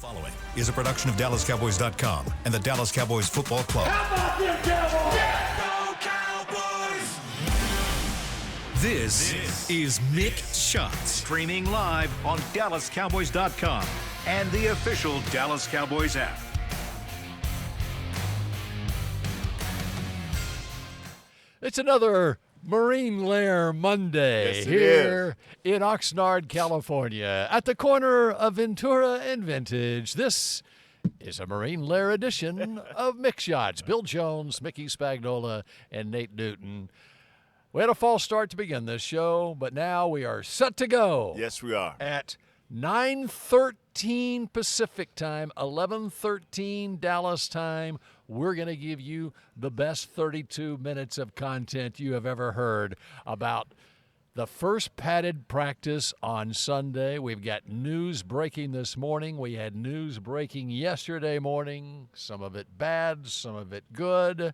Following is a production of DallasCowboys.com and the Dallas Cowboys Football Club. How about them Cowboys? Yeah, go Cowboys! This is Mick Shots. Streaming live on DallasCowboys.com and the official Dallas Cowboys app. It's another Marine Lair Monday here in Oxnard, California, at the corner of Ventura and Vintage. This is a Marine Lair edition of Mick Shots. Bill Jones, Mickey Spagnola, and Nate Newton. We had a false start to begin this show, but now we are set to go. Yes, we are. At 9:13 Pacific time, 11:13 Dallas time. We're going to give you the best 32 minutes of content you have ever heard about the first padded practice on Sunday. We've got news breaking this morning. We had news breaking yesterday morning, some of it bad, some of it good.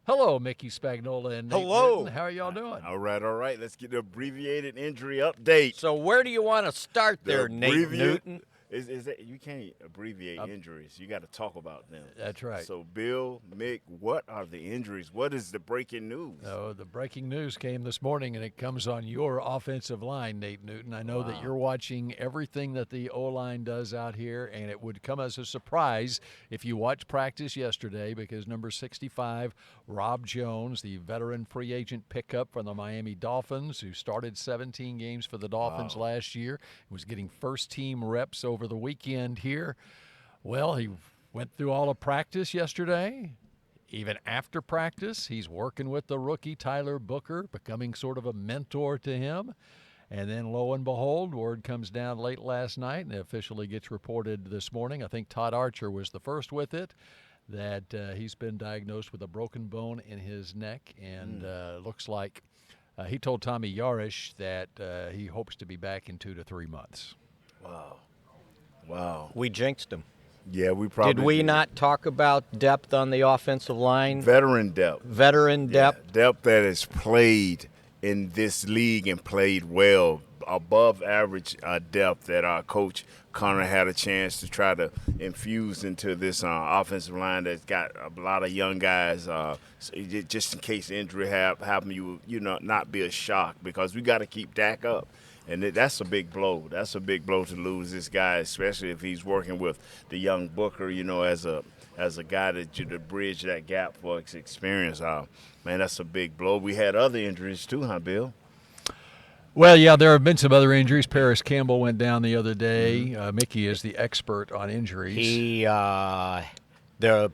Hello, Mickey Spagnola and Nate Newton. How are y'all doing? All right. Let's get the abbreviated injury update. So where do you want to start there, Nate Newton? Is that you can't abbreviate injuries. You got to talk about them. That's right. So, Bill, Mick, what are the injuries? What is the breaking news? Oh, the breaking news came this morning, and it comes on your offensive line, Nate Newton. I know that you're watching everything that the O-line does out here, and it would come as a surprise if you watched practice yesterday because number 65, Rob Jones, the veteran free agent pickup from the Miami Dolphins, who started 17 games for the Dolphins last year, was getting first-team reps over the weekend here. Well, he went through all of practice yesterday. Even after practice, he's working with the rookie Tyler Booker, becoming sort of a mentor to him. And then lo and behold, word comes down late last night and it officially gets reported this morning. I think Todd Archer was the first with it, that he's been diagnosed with a broken bone in his neck. And looks like he told Tommy Yarish that he hopes to be back in 2 to 3 months. Wow. We jinxed him. Yeah, we probably did. We not talk about depth on the offensive line? Veteran depth. Depth that has played in this league and played well, above average depth that our coach Connor had a chance to try to infuse into this offensive line that's got a lot of young guys. Just in case injury happen, you not be a shock because we got to keep Dak up. And that's a big blow. That's a big blow to lose this guy, especially if he's working with the young Booker, as a guy to bridge that gap for his experience. Man, that's a big blow. We had other injuries too, huh, Bill? Well, yeah, there have been some other injuries. Paris Campbell went down the other day. Mickey is the expert on injuries. The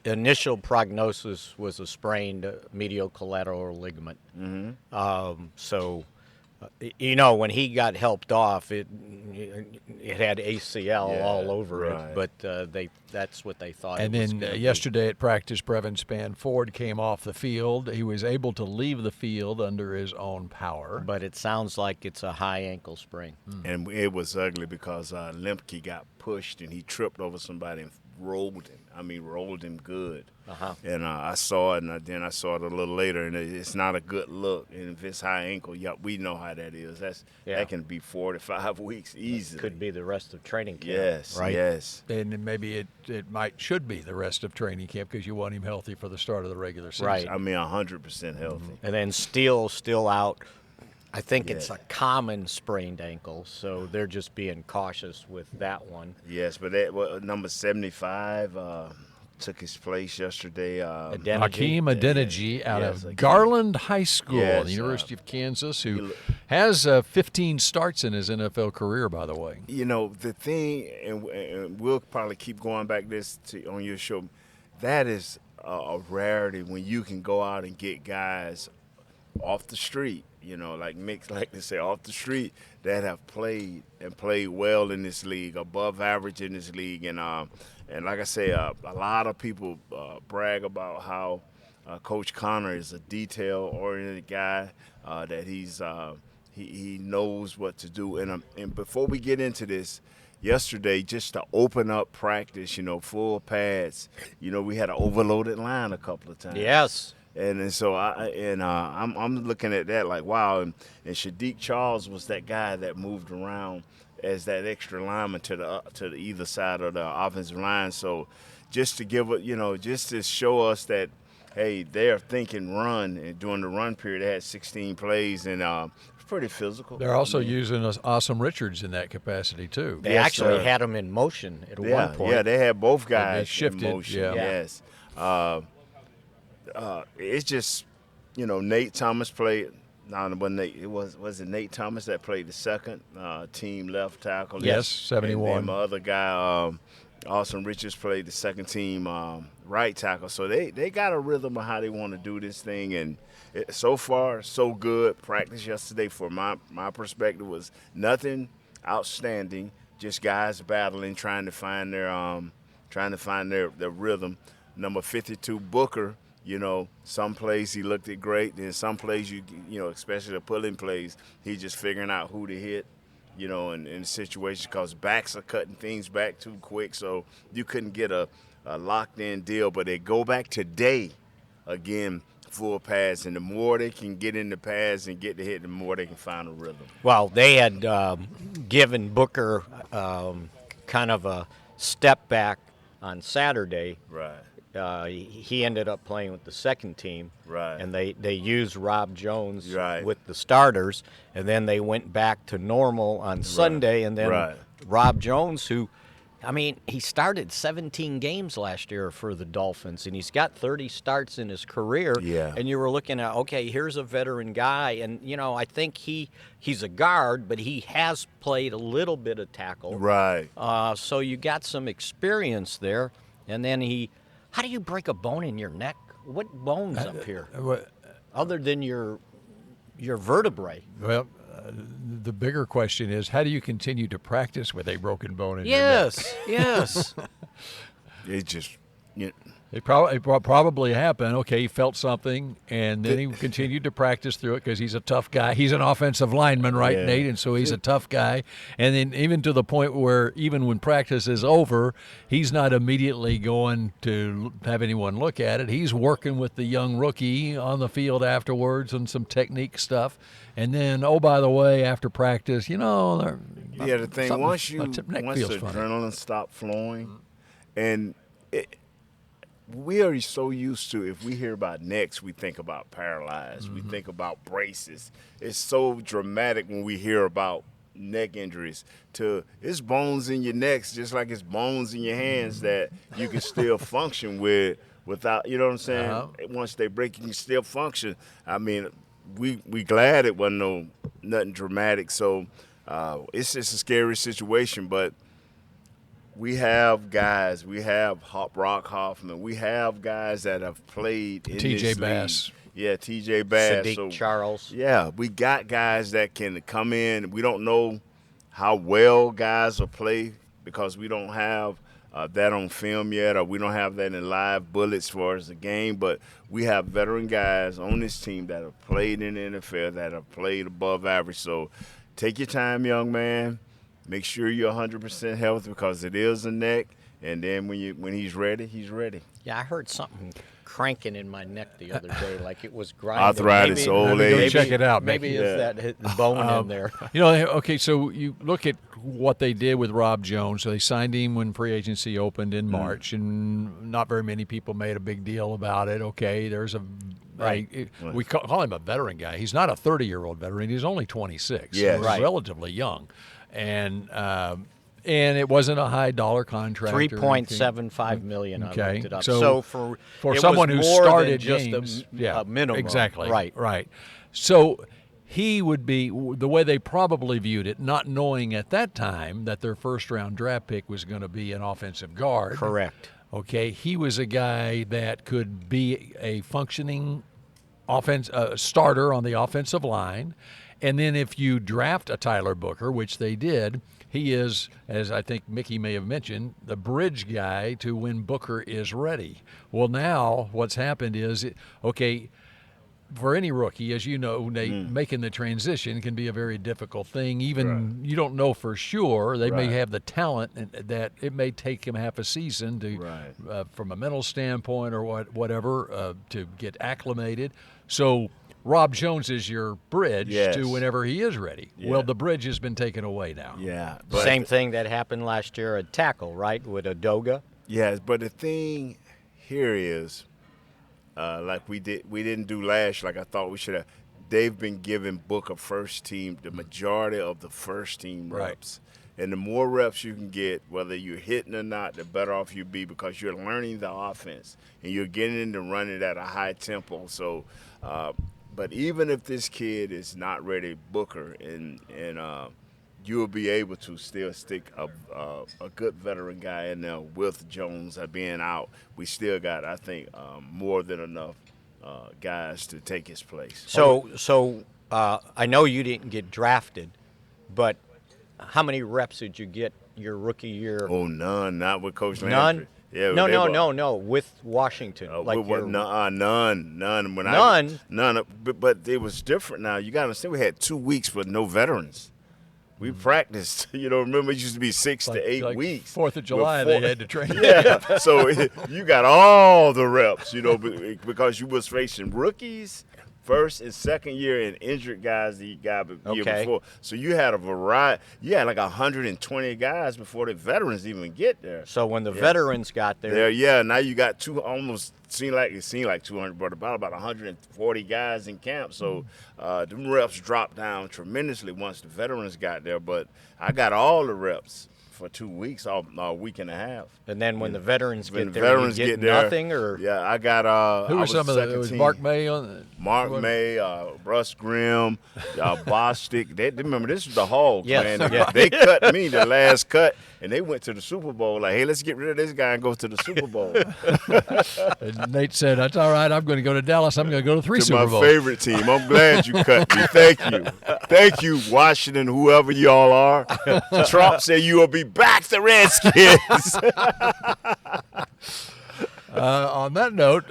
initial prognosis was a sprained medial collateral ligament. So when he got helped off, it had ACL all over it, but that's what they thought. And then yesterday at practice, Brevin Spanford came off the field. He was able to leave the field under his own power. But it sounds like it's a high ankle sprain. And it was ugly because Lemke got pushed and he tripped over somebody and rolled him. Rolled him good. And I saw it, and then I saw it a little later, and it's not a good look. And if it's high ankle, we know how that is. That can be 4 to 5 weeks easily. Could be the rest of training camp. Yes, right? Yes. And maybe it should be the rest of training camp because you want him healthy for the start of the regular season. Right. 100% healthy. And then Steele still out. I think it's a common sprained ankle, so they're just being cautious with that one. Yes, but number 75 took his place yesterday. Hakeem Adeniji out of Garland High School, the University of Kansas, who has 15 starts in his NFL career, by the way. The thing, and we'll probably keep going back on your show, that is a rarity when you can go out and get guys off the street, like Mick like to say, off the street, that have played well in this league, above average in this league. And like I say, a lot of people brag about how Coach Connor is a detail-oriented guy, that he knows what to do. And before we get into this, yesterday, just to open up practice, full pads, we had an overloaded line a couple of times. Yes. And so I'm looking at that like, wow. And Shadiq Charles was that guy that moved around as that extra lineman to the either side of the offensive line. So just to give it, just to show us that, hey, they're thinking run, and during the run period they had 16 plays, and it's pretty physical. They're also using Awesome Richards in that capacity too. They actually had him in motion at one point. Yeah, they had both guys shifted, in motion. yeah. Yes. It's just, Nate Thomas played. No, it was Nate Thomas that played the second team left tackle. Yes, 71. And my other guy, Awesome Richards, played the second team right tackle. So they got a rhythm of how they want to do this thing, and so far so good. Practice yesterday, for my perspective, was nothing outstanding. Just guys battling, trying to find their rhythm. Number 52, Booker. Some plays he looked at great. Then some plays, especially the pulling plays, he's just figuring out who to hit, in situations, because backs are cutting things back too quick. So you couldn't get a locked-in deal. But they go back today, again, full pass. And the more they can get in the pass and get the hit, the more they can find a rhythm. Well, they had given Booker kind of a step back on Saturday. Right. He ended up playing with the second team, Right. And they used Rob Jones Right. with the starters, and then they went back to normal on Sunday, and then Right. Rob Jones, who, he started 17 games last year for the Dolphins, and he's got 30 starts in his career. Yeah. And you were looking at, okay, here's a veteran guy, and I think he's a guard, but he has played a little bit of tackle. Right. So you got some experience there, and then how do you break a bone in your neck? What bones up here, other than your vertebrae? Well, the bigger question is, how do you continue to practice with a broken bone in your neck? Yes. It just, It probably happened. Okay, he felt something, and then he continued to practice through it because he's a tough guy. He's an offensive lineman, right, Yeah. Nate? And so he's a tough guy. And then even to the point where even when practice is over, he's not immediately going to have anyone look at it. He's working with the young rookie on the field afterwards on some technique stuff. And then, oh, by the way, after practice, the thing, once the feels funny. adrenaline stops flowing, and we are so used to, if we hear about necks, we think about paralyzed. We think about braces. It's so dramatic when we hear about neck injuries. It's bones in your necks, just like it's bones in your hands that you can still function without, you know what I'm saying? Uh-huh. Once they break, you can still function. We glad it wasn't nothing dramatic. So it's just a scary situation, but we have guys. We have Brock Hoffman. We have guys that have played in TJ this Bass. league. Yeah, TJ Bass. Sadiq Charles. Yeah, we got guys that can come in. We don't know how well guys will play because we don't have that on film yet, or we don't have that in live bullets as far as the game. But we have veteran guys on this team that have played in the NFL, that have played above average. So take your time, young man. Make sure you're 100% healthy because it is a neck, and then when he's ready, he's ready. Yeah, I heard something cranking in my neck the other day, like it was grinding. Arthritis, old age. Check it out, Maybe Mick. it's that bone in there. Okay, so you look at what they did with Rob Jones. So they signed him when free agency opened in March, and not very many people made a big deal about it. Okay, there's we call him a veteran guy. He's not a 30-year-old veteran. He's only 26. Yes. He's Right. relatively young. And it wasn't a high dollar contract. $3.75 million. Okay. I looked it up. So for for someone who started just games, a minimum. exactly. Right. So he would be, the way they probably viewed it, not knowing at that time that their first-round draft pick was going to be an offensive guard. Correct. Okay, he was a guy that could be a functioning starter on the offensive line. And then if you draft a Tyler Booker, which they did, he is, as I think Mickey may have mentioned, the bridge guy to when Booker is ready. Well, now what's happened is, for any rookie, as you know, making the transition can be a very difficult thing. Even you don't know for sure. They may have the talent that it may take him half a season to, from a mental standpoint or whatever, to get acclimated. So Rob Jones is your bridge Yes. to whenever he is ready. Yeah. Well, the bridge has been taken away now. Yeah. Same thing that happened last year at tackle, right, with Adoga. Yes, but the thing here is, like we didn't do last year, like I thought we should have. They've been giving Booker first team, the majority of the first team reps. And the more reps you can get, whether you're hitting or not, the better off you be because you're learning the offense and you're getting into running at a high tempo. So, but even if this kid is not ready, Booker, and you'll be able to still stick a good veteran guy in there with Jones being out. We still got, I think, more than enough guys to take his place. So I know you didn't get drafted, but how many reps did you get your rookie year? Oh, none. Not with Coach None? Landry. Yeah, No. With Washington. None. None. But it was different now. You got to understand, we had 2 weeks with no veterans. We practiced. Remember it used to be 6 to 8 weeks. 4th of July, they had to train. Yeah. So you got all the reps, because you was facing rookies, first and second year, and injured guys the year before. So you had a variety. You had like 120 guys before the veterans even get there. So when the veterans got there, now you got seemed like 200, but about 140 guys in camp. So the reps dropped down tremendously once the veterans got there. But I got all the reps for 2 weeks, a week and a half. And then when the veterans When get the there, veterans you get get there, nothing, or I got. Who were some of the? It was Mark May on the. Mark May, Russ Grimm, Bostic. They remember this was the Hogs, Yes. man. Yeah. They cut me the last cut, and they went to the Super Bowl. Like, hey, let's get rid of this guy and go to the Super Bowl. And Nate said, "That's all right. I'm going to go to Dallas. I'm going to go to 3 to Super my Bowls." favorite team. I'm glad you cut me. Thank you, Washington, whoever y'all are. Trump said you will be back to Redskins. On that note,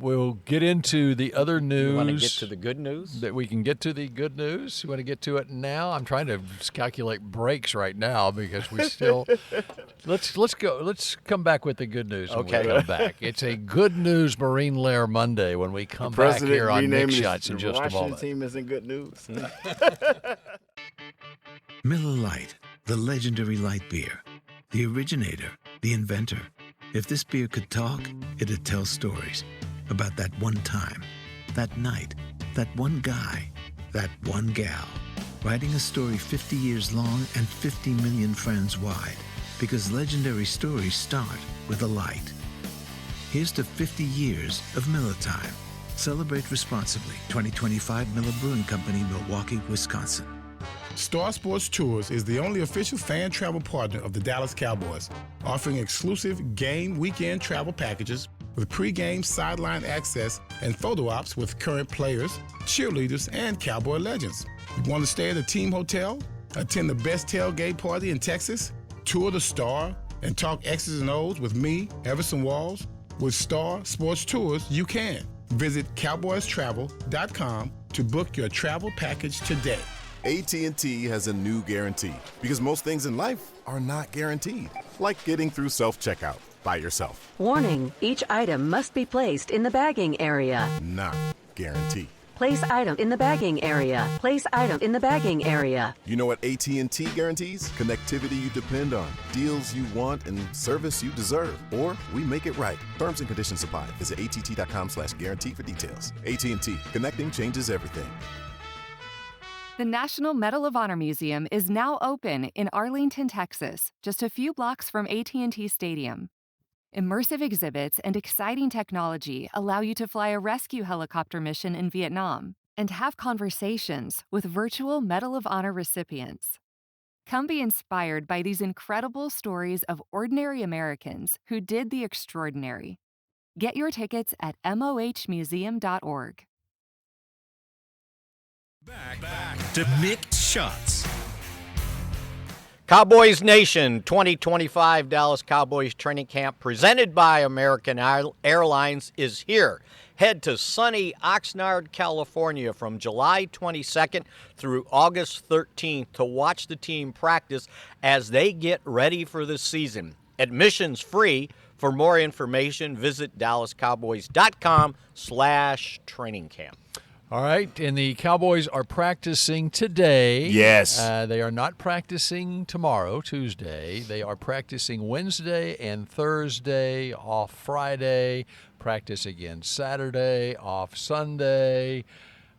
we'll get into the other news. you want to get to the good news? That we can get to the good news. You want to get to it now? I'm trying to calculate breaks right now because we still. Let's go. Let's come back with the good news when we come back. It's a good news Marine Lair Monday when we come back here on Mick Shots in just a moment. The Washington team isn't good news. Miller Lite, the legendary light beer. The originator, the inventor. If this beer could talk, it'd tell stories about that one time, that night, that one guy, that one gal. Writing a story 50 years long and 50 million friends wide. Because legendary stories start with a light. Here's to 50 years of Miller Time. Celebrate responsibly. 2025 Miller Brewing Company, Milwaukee, Wisconsin. Star Sports Tours is the only official fan travel partner of the Dallas Cowboys, offering exclusive game weekend travel packages with pre-game sideline access and photo ops with current players, cheerleaders, and Cowboy legends. You want to stay at a team hotel, attend the best tailgate party in Texas, tour the Star, and talk X's and O's with me, Everson Walls? With Star Sports Tours, you can. Visit cowboystravel.com to book your travel package today. AT&T has a new guarantee because most things in life are not guaranteed, like getting through self-checkout by yourself. Warning, each item must be placed in the bagging area. Not guaranteed. Place item in the bagging area. Place item in the bagging area. You know what AT&T guarantees? Connectivity you depend on, deals you want, and service you deserve. Or we make it right. Terms and conditions apply. Visit att.com/guarantee for details. AT&T. Connecting changes everything. The National Medal of Honor Museum is now open in Arlington, Texas, just a few blocks from AT&T Stadium. Immersive exhibits and exciting technology allow you to fly a rescue helicopter mission in Vietnam and have conversations with virtual Medal of Honor recipients. Come be inspired by these incredible stories of ordinary Americans who did the extraordinary. Get your tickets at mohmuseum.org. Back to Mick Shots. Cowboys Nation 2025 Dallas Cowboys training camp presented by American Airlines is here. Head to sunny Oxnard, California from July 22nd through August 13th to watch the team practice as they get ready for the season. Admissions free, For more information, visit DallasCowboys.com/training camp. All right, and the Cowboys are practicing today. Yes. They are not practicing tomorrow, Tuesday. They are practicing Wednesday and Thursday, off Friday, practice again Saturday, off Sunday,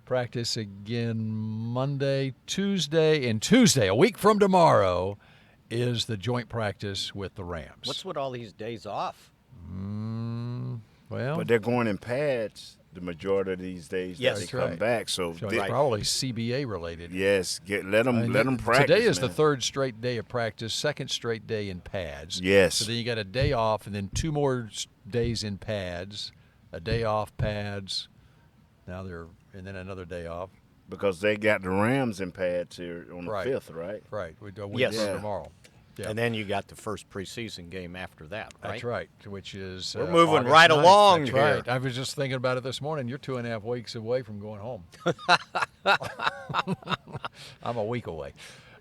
practice again Monday, Tuesday, and Tuesday, a week from tomorrow, is the joint practice with the Rams. What's with all these days off? Well, But they're going in pads the majority of these days that they come back. So it's probably CBA related. Yes, let them practice. Today is man. the third straight day of practice, second straight day in pads. Yes. So then you got a day off, and then 2 more days in pads, a day off pads. And then another day off. Because they got the Rams in pads here on the 5th, right? Right. We do Yes. tomorrow. Yeah. And then you got the first preseason game after that, right? That's right, which is We're moving August right 9th. along That's here. right. I was just thinking about it this morning. You're 2.5 weeks away from going home. I'm a week away.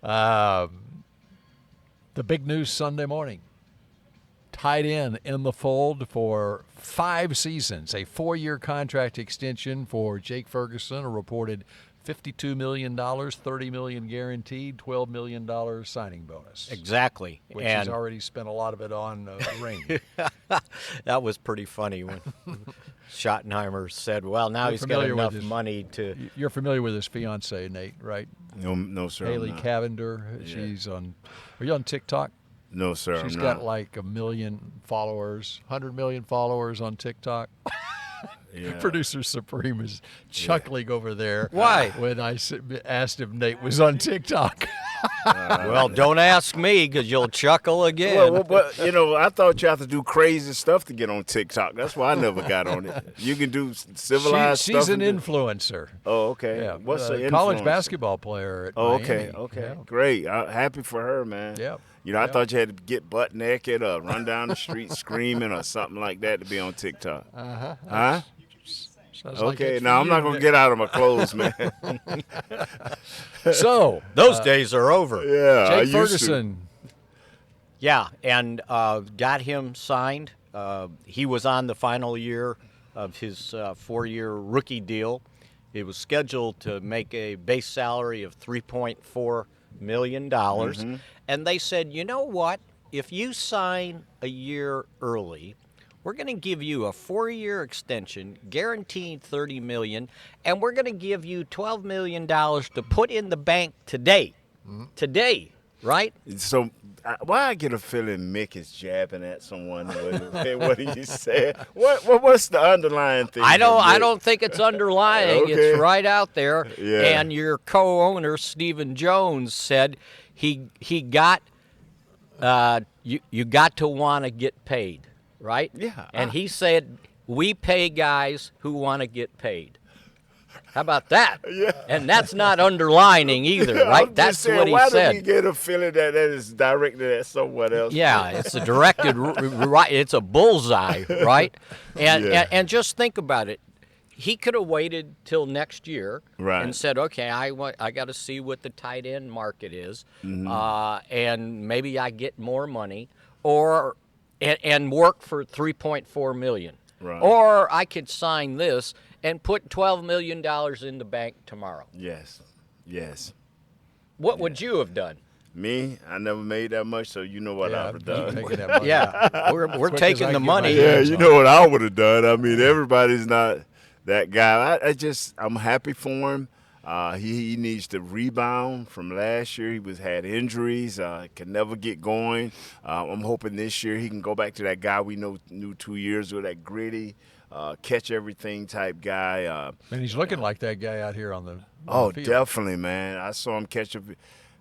The big news Sunday morning. Tied in the fold for 5 seasons, a 4-year contract extension for Jake Ferguson, a reported $52 million, $30 million guaranteed, $12 million signing bonus. Exactly. Which he's already spent a lot of it on the ring. That was pretty funny when Schottenheimer said, well, now he's got enough money to... You're familiar with his fiancée, Nate, right? No, sir. Haley Cavender. Yeah. She's on... Are you on TikTok? No, sir. She's I'm got not. like 1 million followers, 100 million followers on TikTok. Yeah. Producer Supreme is chuckling over there. Why? When I asked if Nate was on TikTok. Well, don't ask me because you'll chuckle again. Well, but, I thought you have to do crazy stuff to get on TikTok. That's why I never got on it. You can do civilized stuff. She's an influencer. Oh, okay. Yeah. What's an college influencer? basketball player at Okay, Miami. okay. Yeah. Great. I'm happy for her, man. Yeah. I thought you had to get butt naked or run down the street screaming or something like that to be on TikTok. Uh-huh. Huh? Sounds like Okay, it's now for I'm you, not going to Nick. get out of my clothes, man. So, Those days are over. Yeah, I Jake used to. Ferguson. Yeah, and got him signed. He was on the final year of his 4-year rookie deal. It was scheduled to make a base salary of $3.4 million. Mm-hmm. And they said, you know what? If you sign a year early, we're going to give you a 4-year extension, guaranteed $30 million, and we're going to give you $12 million to put in the bank today. Today, right? So, why I get a feeling Mick is jabbing at someone? What he said? What's the underlying thing? I Mick? don't think it's underlying. Okay. It's right out there. Yeah. And your co-owner Stephen Jones said he got you got to want to get paid, right? Yeah. And he said we pay guys who want to get paid. How about that? Yeah. And that's not underlining either, right? I'm That's just saying, what he why said. do we get a feeling that is directed at someone else? Yeah, it's a directed right. It's a bullseye, right? And just think about it. He could have waited till next year and said, "Okay, I got to see what the tight end market is, and maybe I get more money, and work for $3.4 million, or I could sign this and put $12 million in the bank tomorrow." Yes. What would you have done? Me, I never made that much, so you know what I would have done. Taking that money. Yeah, we're taking the money. Yeah, you know what I would have done. I mean, everybody's not that guy. I'm happy for him. He needs to rebound from last year. He had injuries, could never get going. I'm hoping this year he can go back to that guy we knew 2 years ago, that gritty, catch everything type guy. And he's looking like that guy out here on the field. Definitely, man. I saw him catch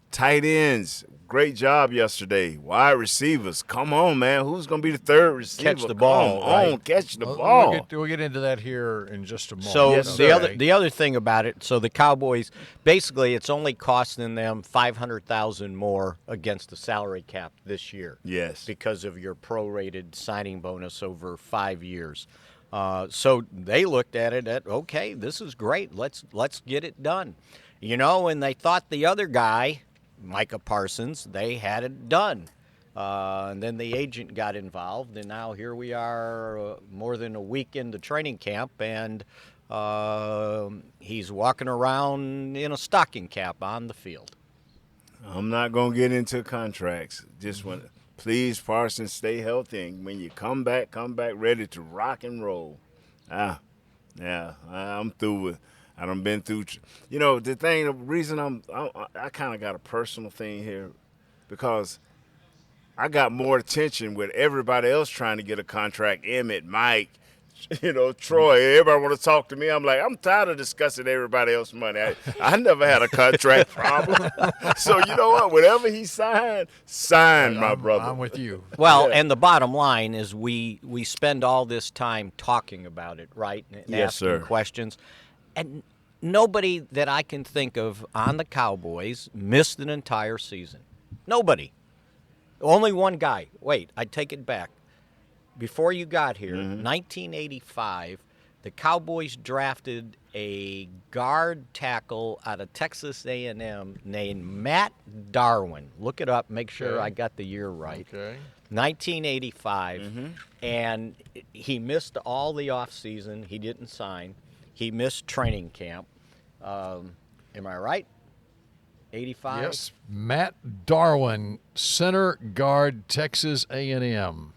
tight ends. Great job yesterday. Wide receivers. Come on, man. Who's going to be the third receiver? Catch the ball, Come on, right? catch the ball. We'll get into that here in just a moment. So Yes, the other thing about it, so the Cowboys, basically it's only costing them $500,000 more against the salary cap this year. Yes. Because of your prorated signing bonus over 5 years. So they looked at it okay, this is great. Let's get it done. And they thought the other guy, Micah Parsons, they had it done. And then the agent got involved, and now here we are more than a week into training camp, and he's walking around in a stocking cap on the field. I'm not going to get into contracts. Just please, Parsons, stay healthy. And when you come back ready to rock and roll. I'm through with. I done been through. The reason I kind of got a personal thing here, because I got more attention with everybody else trying to get a contract. Emmett, Mike, Troy, everybody want to talk to me. I'm like, I'm tired of discussing everybody else's money. I never had a contract problem. So you know what? Whatever he signed, my brother. I'm with you. Well, and the bottom line is we spend all this time talking about it, right? And yes, asking sir. questions. And nobody that I can think of on the Cowboys missed an entire season. Nobody. Only one guy. Wait, I take it back. Before you got here, 1985, the Cowboys drafted a guard tackle out of Texas A&M named Matt Darwin. Look it up. Make sure I got the year right. Okay. 1985, and he missed all the offseason. He didn't sign. He missed training camp. Am I right? 85? Yes. Matt Darwin, center guard, Texas A&M.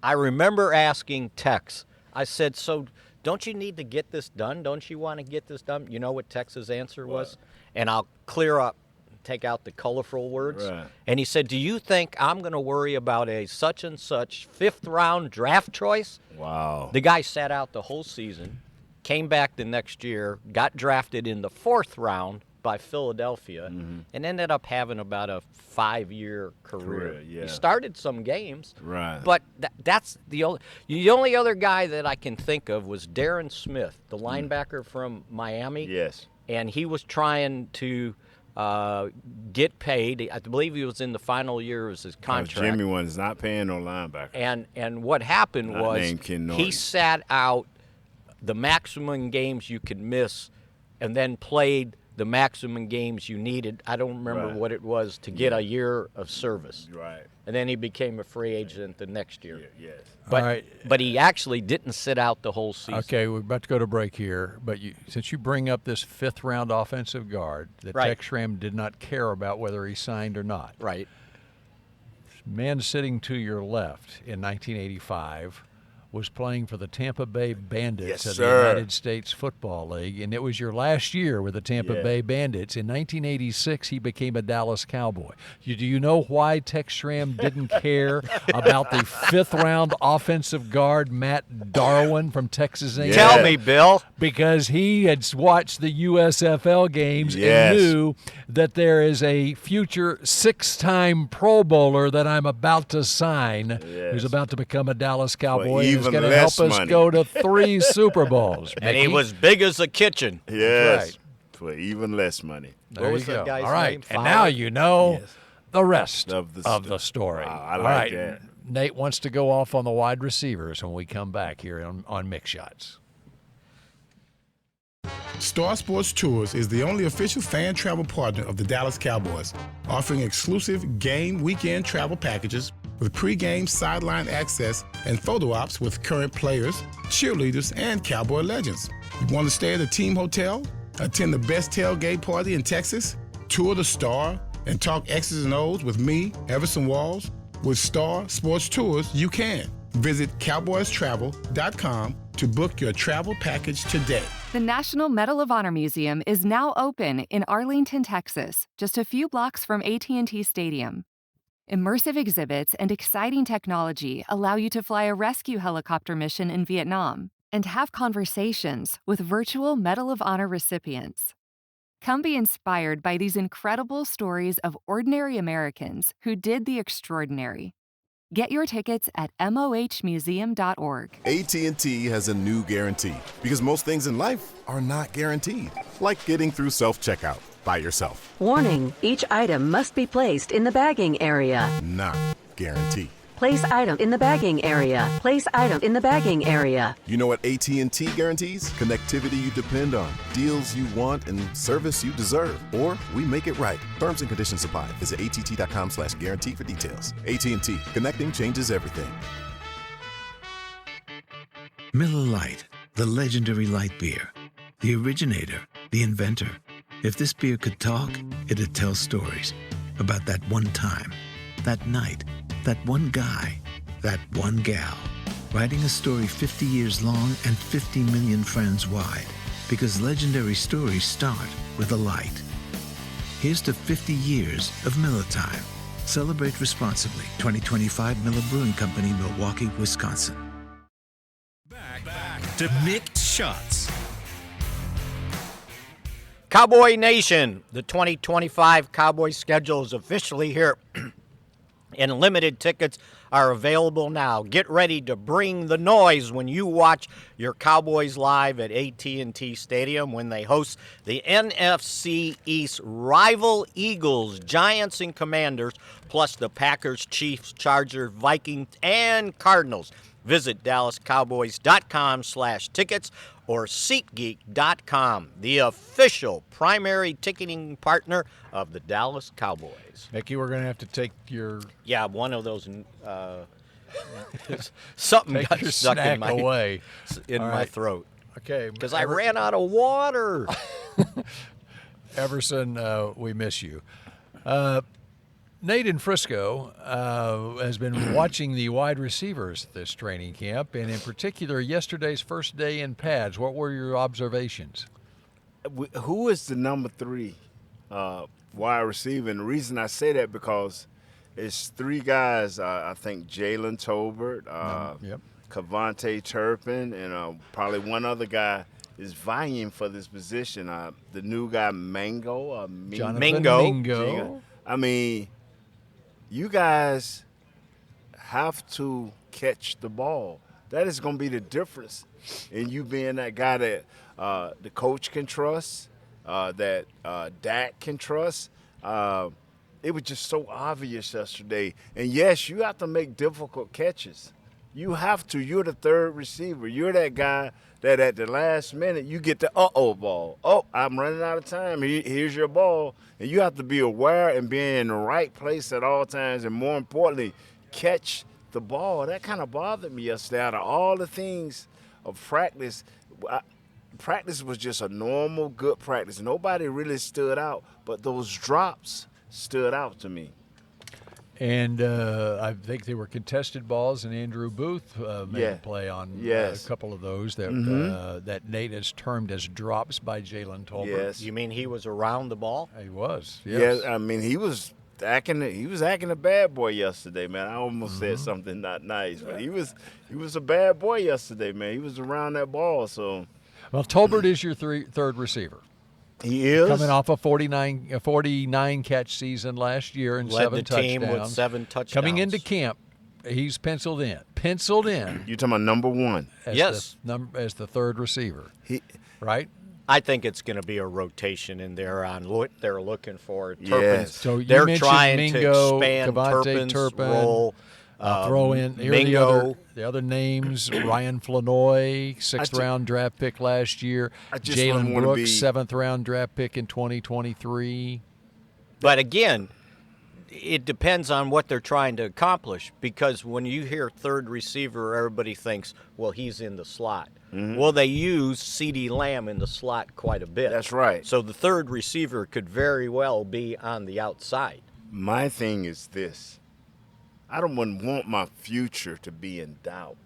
I remember asking Tex, I said, so don't you need to get this done? Don't you want to get this done? You know what Tex's answer was? And I'll clear up, take out the colorful words. Right. And he said, do you think I'm going to worry about a such and such 5th round draft choice? Wow. The guy sat out the whole season, came back the next year, got drafted in the 4th round by Philadelphia, and ended up having about a 5-year career. Yeah. He started some games, Right. but that's the only other guy that I can think of was Darren Smith, the linebacker from Miami. Yes. And he was trying to get paid. I believe he was in the final year of his contract. Jimmy was not paying no linebacker. And what happened Not was named Ken Norton. he sat out the maximum games you could miss and then played the maximum games you needed. I don't remember Right. what it was to get a year of service. Right. And then he became a free agent the next year. Yes. But, All right. but he actually didn't sit out the whole season. Okay, we're about to go to break here, but since you bring up this 5th-round offensive guard that Right. Tex Schramm did not care about whether he signed or not. Right. Man sitting to your left in 1985 was playing for the Tampa Bay Bandits Yes, of sir. the United States Football League, and it was your last year with the Tampa Yeah. Bay Bandits. In 1986, he became a Dallas Cowboy. Do you know why Tex Schramm didn't care about the 5th-round offensive guard Matt Darwin from Texas A&M? Tell me, Bill. Because he had watched the USFL games Yes. and knew that there is a future 6-time Pro Bowler that I'm about to sign who's about to become a Dallas Cowboy. And is even going to help less us money. go to 3 Super Bowls. And he Mickey. was big as a kitchen. Yes. right. For even less money. There What was you that go. guy's All right. name? And now you know Yes. the rest Of the story. Wow, I All like right. that. Nate wants to go off on the wide receivers when we come back here on Mick Shots. Star Sports Tours is the only official fan travel partner of the Dallas Cowboys, offering exclusive game weekend travel packages with pre-game sideline access and photo ops with current players, cheerleaders, and Cowboy legends. You want to stay at a team hotel, attend the best tailgate party in Texas, tour the Star, and talk X's and O's with me, Everson Walls? With Star Sports Tours, you can. Visit cowboystravel.com to book your travel package today. The National Medal of Honor Museum is now open in Arlington, Texas, just a few blocks from AT&T Stadium. Immersive exhibits and exciting technology allow you to fly a rescue helicopter mission in Vietnam and have conversations with virtual Medal of Honor recipients. Come be inspired by these incredible stories of ordinary Americans who did the extraordinary. Get your tickets at mohmuseum.org. AT&T has a new guarantee because most things in life are not guaranteed, like getting through self-checkout by yourself. Warning, each item must be placed in the bagging area. Not guaranteed. Place item in the bagging area. Place item in the bagging area. You know what AT&T guarantees? Connectivity you depend on, deals you want, and service you deserve. Or we make it right. Terms and conditions apply. Visit att.com/guarantee for details. AT&T. Connecting changes everything. Miller Lite, the legendary light beer. The originator, the inventor. If this beer could talk, it'd tell stories about that one time, that night, that one guy, that one gal. Writing a story 50 years long and 50 million friends wide. Because legendary stories start with a light. Here's to 50 years of Miller Time. Celebrate responsibly. 2025 Miller Brewing Company, Milwaukee, Wisconsin. Back to Mick Shots. Cowboy Nation, the 2025 Cowboy schedule is officially here, and limited tickets are available now. Get ready to bring the noise when you watch your Cowboys live at AT&T Stadium when they host the NFC East rival Eagles, Giants, and Commanders, plus the Packers, Chiefs, Chargers, Vikings, and Cardinals. Visit DallasCowboys.com/tickets or SeatGeek.com, the official primary ticketing partner of the Dallas Cowboys. Mickey, we're going to have to take your... Yeah, one of those... something take got your stuck snack in my, away. In All my right. throat. Okay. Because I ran out of water. Everson, we miss you. Nate in Frisco has been watching the wide receivers this training camp, and in particular, yesterday's first day in pads. What were your observations? Who is the number 3 wide receiver? And the reason I say that because it's 3 guys. I think Jalen Tolbert, Kavontae Turpin, and probably one other guy is vying for this position. The new guy, Mingo. Mingo. I mean, you guys have to catch the ball. That is going to be the difference in you being that guy that the coach can trust, that Dak can trust. It was just so obvious yesterday. And, yes, you have to make difficult catches. You have to. You're the third receiver. You're that guy that at the last minute you get the ball. Oh, I'm running out of time. Here's your ball. And you have to be aware and be in the right place at all times, and more importantly, catch the ball. That kind of bothered me yesterday. Out of all the things of practice, practice was just a normal, good practice. Nobody really stood out, but those drops stood out to me. And I think they were contested balls, and Andrew Booth made a play on a couple of those that that Nate has termed as drops by Jalen Tolbert. Yes. You mean he was around the ball? He was. Yes. Yeah, I mean he was acting a bad boy yesterday, man. I almost said something not nice, but he was a bad boy yesterday, man. He was around that ball. So, well, Tolbert is your third receiver. He is coming off a 49 catch season last year and led 7 the touchdowns. team with 7 touchdowns. Coming into camp, he's penciled in. You're talking about number 1? As the third receiver. Right? I think it's going to be a rotation in there on what they're looking for. Yes. So you they're mentioned trying Mingo, to expand Kavontae Turpin's role. Throw in here Mingo. the other names: Ryan Flanoy, 6th-round draft pick last year. Jalen Brooks, 7th-round draft pick in 2023. But again, it depends on what they're trying to accomplish. Because when you hear third receiver, everybody thinks, well, he's in the slot. Mm-hmm. Well, they use CeeDee Lamb in the slot quite a bit. That's right. So the third receiver could very well be on the outside. My thing is this. I don't want my future to be in doubt.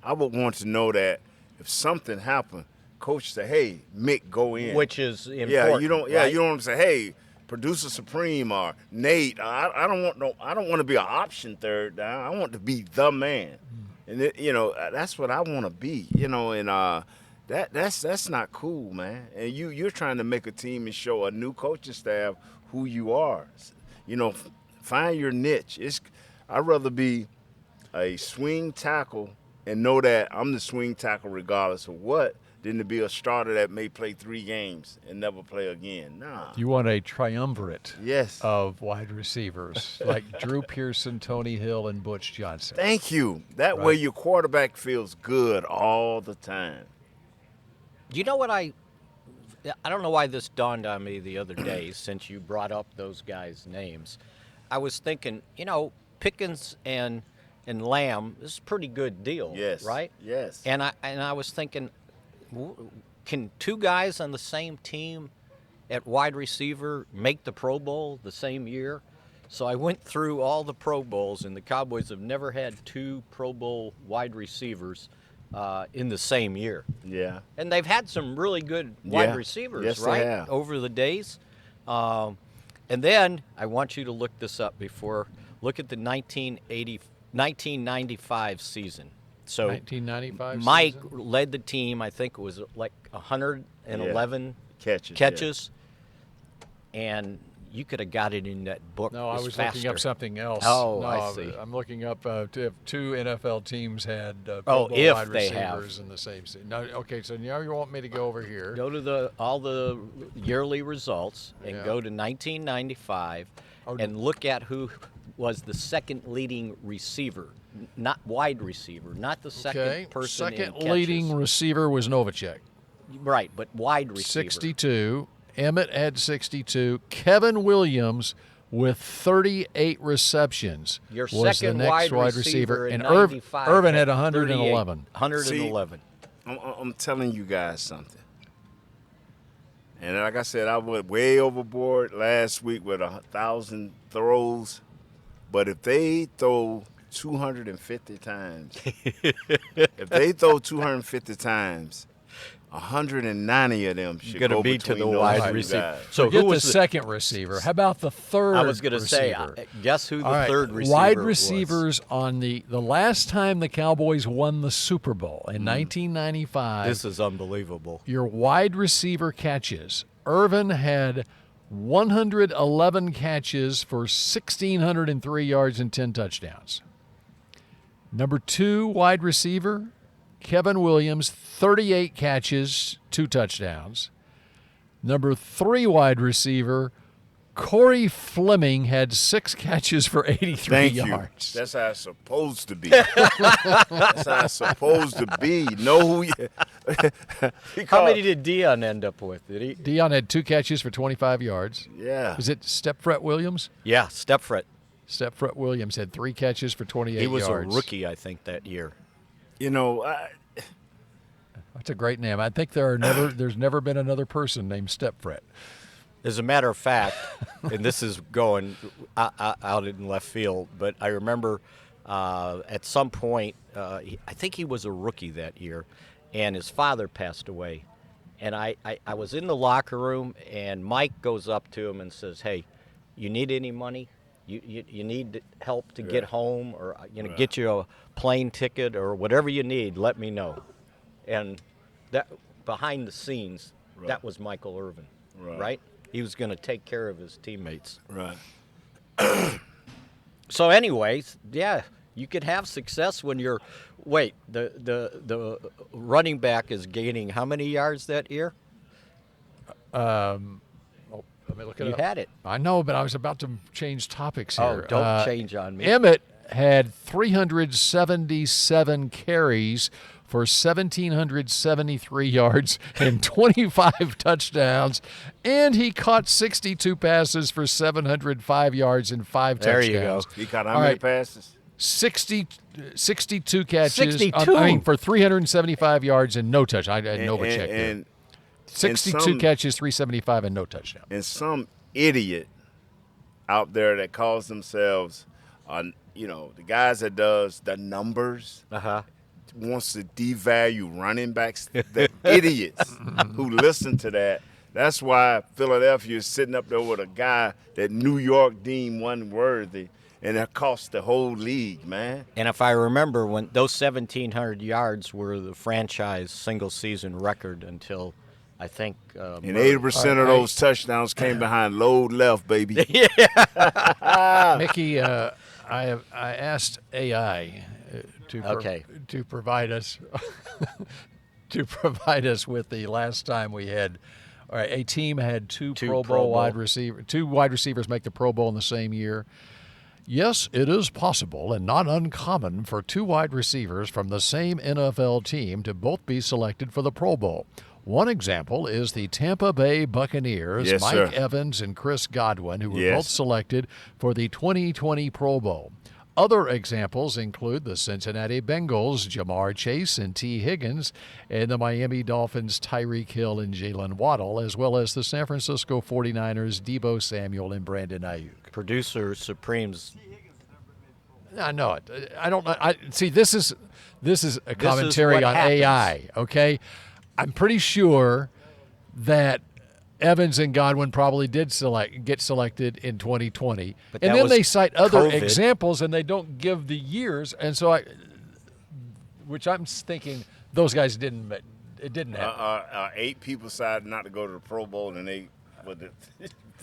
I would want to know that if something happened, coach say, "Hey, Mick, go in." Which is important. Yeah, you don't. Right? Yeah, you don't say, "Hey, Producer Supreme or Nate." I don't want to be an option third down. I want to be the man, and that's what I want to be. And that's not cool, man. And you're trying to make a team and show a new coaching staff who you are. Find your niche. I'd rather be a swing tackle and know that I'm the swing tackle regardless of what, than to be a starter that may play 3 games and never play again. Nah. You want a triumvirate Yes. of wide receivers like Drew Pearson, Tony Hill, and Butch Johnson. Thank you. That way your quarterback feels good all the time. You know what I don't know why this dawned on me the other day since you brought up those guys' names. I was thinking, Pickens and Lamb, this is a pretty good deal, Yes. right? Yes. And I was thinking, can 2 guys on the same team at wide receiver make the Pro Bowl the same year? So I went through all the Pro Bowls, and the Cowboys have never had 2 Pro Bowl wide receivers in the same year. Yeah. And they've had some really good wide receivers, Yes, right, they have. over the days. And then I want you to look this up look at the 1995 season. So 1995 Mike season? led the team, I think it was like 111 catches. And you could have got it in that book. No, I was faster. looking up something else. Oh, no, I see. I'm looking up if 2 NFL teams had Pro Bowl if wide they receivers have. in the same season. No, okay, so now you want me to go over here. Go to all the yearly results and Yeah. go to 1995 and look at who was the second leading receiver, not wide receiver, not the second person in Second catches. leading receiver was Novacek. Right, but wide receiver. 62. Emmett had 62. Kevin Williams with 38 receptions Your was second the next wide receiver and in 95 Irvin had 38. 111. 111. I'm telling you guys something. And like I said, I went way overboard last week with 1,000 throws. But if they throw 250 times, 190 of them should go be to between the those wide two receiver. guys. So Forget who was the second receiver? How about the third I was going to say, receiver? guess who the All right, third receiver wide was. receivers on the last time the Cowboys won the Super Bowl in 1995. This is unbelievable. Your wide receiver catches. Irvin had 111 catches for 1,603 yards and 10 touchdowns. Number 2 wide receiver, Kevin Williams, 38 catches, 2 touchdowns. Number 3 wide receiver, Corey Fleming had 6 catches for 83 Thank yards. you. That's how it's supposed to be. That's how it's supposed to be. Know who you. How many did Dion end up with? Did he? Dion had 2 catches for 25 yards. Yeah. Is it Stepfret Williams? Yeah, Stepfret. Stepfret Williams had 3 catches for 28 yards. He was a rookie, I think, that year. That's a great name. I think there's never been another person named Stepfret. As a matter of fact, and this is going out in left field, but I remember at some point, I think he was a rookie that year, and his father passed away. And I was in the locker room, and Mike goes up to him and says, "Hey, you need any money? You need help to get home, or get you a plane ticket, or whatever you need, let me know." And that behind the scenes, that was Michael Irvin, right? He was going to take care of his teammates. Right. So anyways, yeah, you could have success when you're the running back is gaining how many yards that year? Let me look it up. You had it. I know, but I was about to change topics here. Oh, don't change on me. Emmett had 377 carries for 1,773 yards and 25 touchdowns, and he caught 62 passes for 705 yards and 5 There touchdowns. you go. He caught how many passes? 62 catches. 62? For 375 yards and no touch. I had Novacek there. And 62 catches, 375, and no touchdown. And some idiot out there that calls themselves, the guys that does the numbers, wants to devalue running backs. The idiots who listen to that. That's why Philadelphia is sitting up there with a guy that New York deemed unworthy, and that cost the whole league, man. And if I remember, when those 1,700 yards were the franchise single-season record until – I think, and 80% of those touchdowns came behind load left, baby. Mickey, I asked AI to provide us with the last time we had. All right, a team had two Pro Bowl wide receivers make the Pro Bowl in the same year. Yes, it is possible and not uncommon for two wide receivers from the same NFL team to both be selected for the Pro Bowl. One example is the Tampa Bay Buccaneers, Mike Evans and Chris Godwin, who were both selected for the 2020 Pro Bowl. Other examples include the Cincinnati Bengals, Jamar Chase and T. Higgins, and the Miami Dolphins, Tyreek Hill and Jalen Waddle, as well as the San Francisco 49ers, Deebo Samuel and Brandon Ayuk. Producer Supreme's. I know it. I don't know. See, this is a commentary on AI, okay? I'm pretty sure that Evans and Godwin probably did get selected in 2020. And then they cite other examples, and they don't give the years. And so which I'm thinking those guys didn't happen. 8 people decided not to go to the Pro Bowl, and they were the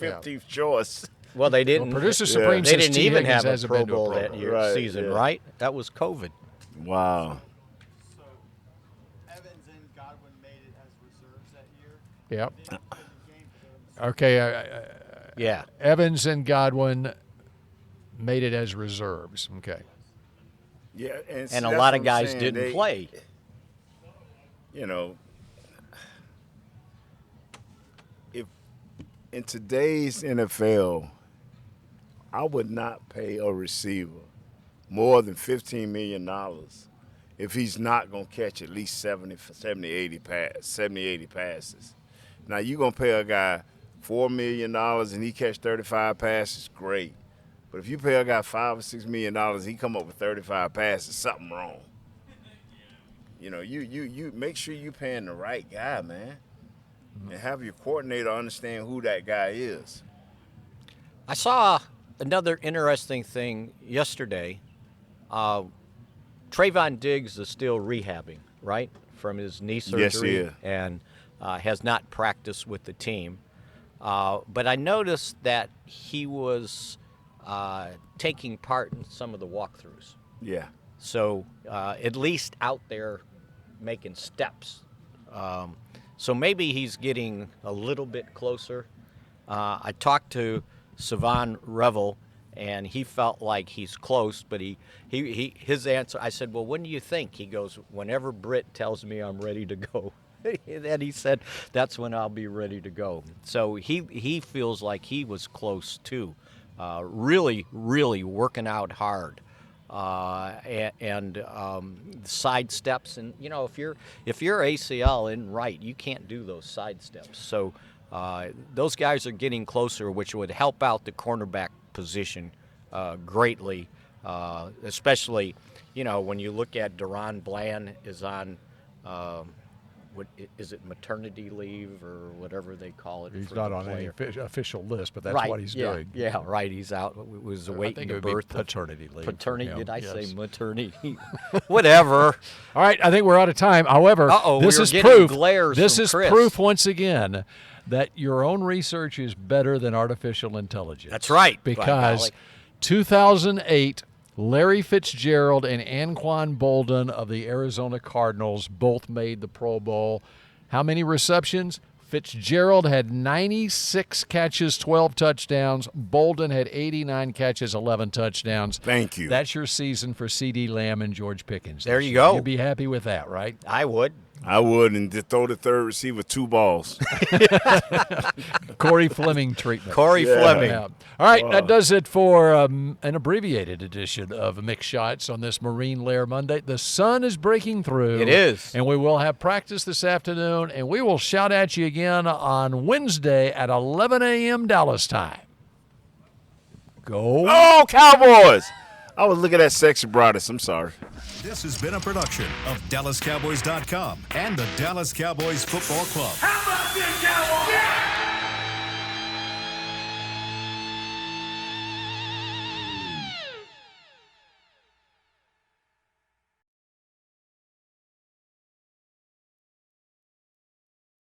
15th choice. Well, they didn't. Well, Producer Supreme says they didn't even have a Pro Bowl that season, right? That was COVID. Wow. So Evans and Godwin made it as reserves that year. Yep. Okay. Yeah. Evans and Godwin made it as reserves. Okay. Yeah, and a lot of guys didn't play. You know, if in today's NFL, I would not pay a receiver more than $15 million if he's not going to catch at least 70, 80 passes. Now, you're going to pay a guy $4 million and he catch 35 passes, great. But if you pay a guy $5 or $6 million, he come up with 35 passes, something wrong. You know, you make sure you're paying the right guy, man, and have your coordinator understand who that guy is. I saw another interesting thing yesterday. Trayvon Diggs is still rehabbing, right, from his knee surgery. Yes, he is. And has not practiced with the team. But I noticed that he was taking part in some of the walkthroughs. Yeah. So at least out there making steps. So maybe he's getting a little bit closer. I talked to Savon Revel, and he felt like he's close, but his answer, I said, well, when do you think? He goes, whenever Britt tells me I'm ready to go. And he said, that's when I'll be ready to go. So he feels like he was close too. Really, really working out hard. And side steps, and you know, if your ACL isn't right, you can't do those side steps. So those guys are getting closer, which would help out the cornerback position greatly, especially, you know, when you look at Deron Bland is on what is it, maternity leave or whatever they call it? He's not on any official list, but that's right, what he's doing. Yeah, right. He's out. It was awaiting the birth. Paternity leave. Paternity? Did I say maternity? Whatever. All right, I think we're out of time. However, this is proof. This is proof once again that your own research is better than artificial intelligence. That's right. Because 2008. Larry Fitzgerald and Anquan Bolden of the Arizona Cardinals both made the Pro Bowl. How many receptions? Fitzgerald had 96 catches, 12 touchdowns. Bolden had 89 catches, 11 touchdowns. Thank you. That's your season for C.D. Lamb and George Pickens. There you go. You'd be happy with that, right? I would. And just throw the third receiver 2 balls. Corey Fleming treatment. Fleming. Yeah. All right, that does it for an abbreviated edition of Mick Shots on this Marine Lair Monday. The sun is breaking through. It is. And we will have practice this afternoon, and we will shout at you again on Wednesday at 11 a.m. Dallas time. Go. Oh, Cowboys! I was looking at Sexy Broadest. I'm sorry. This has been a production of DallasCowboys.com and the Dallas Cowboys Football Club. How about this, Cowboys? Yeah!